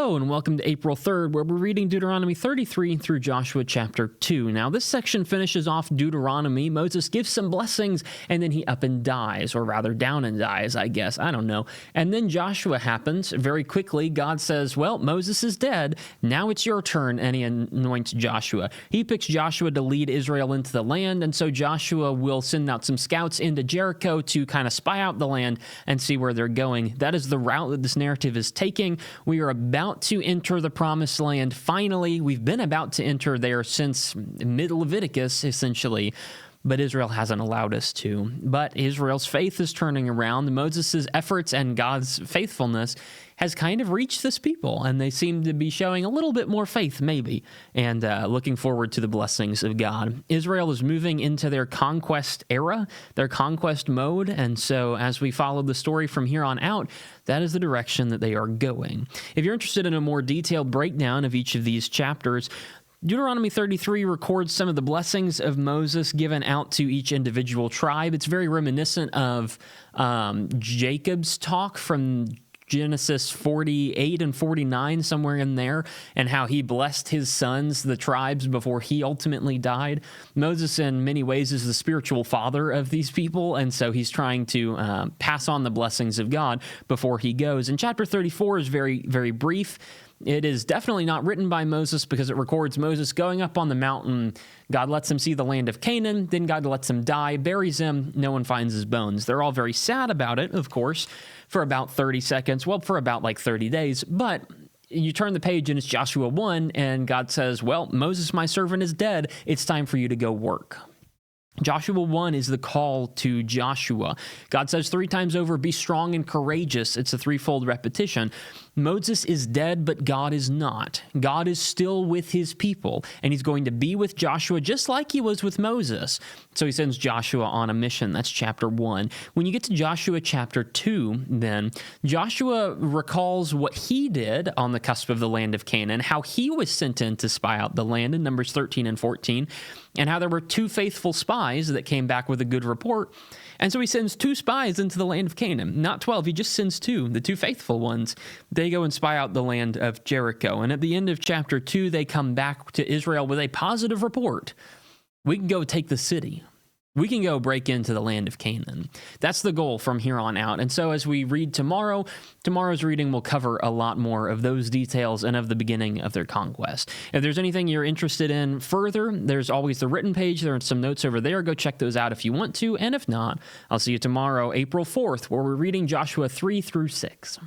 Hello and welcome to April 3rd, where we're reading Deuteronomy 33 through Joshua chapter 2. Now, this section finishes off Deuteronomy. Moses gives some blessings, and then he up and dies, or rather down and dies, I guess. I don't know. And then Joshua happens. Very quickly, God says, well, Moses is dead. Now it's your turn, and he anoints Joshua. He picks Joshua to lead Israel into the land, and so Joshua will send out some scouts into Jericho to kind of spy out the land and see where they're going. That is the route that this narrative is taking. We are about to enter the promised land. Finally, we've been about to enter there since mid-Leviticus, essentially, but Israel hasn't allowed us to. But Israel's faith is turning around. Moses' efforts and God's faithfulness has kind of reached this people, and they seem to be showing a little bit more faith, maybe, and looking forward to the blessings of God. Israel is moving into their conquest era, their conquest mode, and so as we follow the story from here on out, that is the direction that they are going. If you're interested in a more detailed breakdown of each of these chapters, Deuteronomy 33 records some of the blessings of Moses given out to each individual tribe. It's very reminiscent of Jacob's talk from Genesis 48 and 49, somewhere in there, and how he blessed his sons, the tribes, before he ultimately died. Moses, in many ways, is the spiritual father of these people, and so he's trying to pass on the blessings of God before he goes. And chapter 34 is very, very brief. It is definitely not written by Moses because it records Moses going up on the mountain. God lets him see the land of Canaan. Then God lets him die, buries him. No one finds his bones. They're all very sad about it, of course, for about 30 seconds. Well, for about like 30 days. But you turn the page and it's Joshua 1, and God says, well, Moses, my servant, is dead. It's time for you to go work. Joshua 1 is the call to Joshua. God says 3 times over, be strong and courageous. It's a threefold repetition. Moses is dead, but God is not. God is still with his people, and he's going to be with Joshua just like he was with Moses. So he sends Joshua on a mission. That's chapter 1. When you get to Joshua chapter 2, then, Joshua recalls what he did on the cusp of the land of Canaan, how he was sent in to spy out the land in Numbers 13 and 14, and how there were 2 faithful spies that came back with a good report. And so he sends 2 spies into the land of Canaan, not 12. He just sends 2, the 2 faithful ones. They go and spy out the land of Jericho. And at the end of chapter 2, they come back to Israel with a positive report. We can go take the city. We can go break into the land of Canaan. That's the goal from here on out. And so as we read tomorrow's reading will cover a lot more of those details and of the beginning of their conquest. If there's anything you're interested in further, there's always the written page. There are some notes over there. Go check those out if you want to. And if not, I'll see you tomorrow, April 4th, where we're reading Joshua 3 through 6.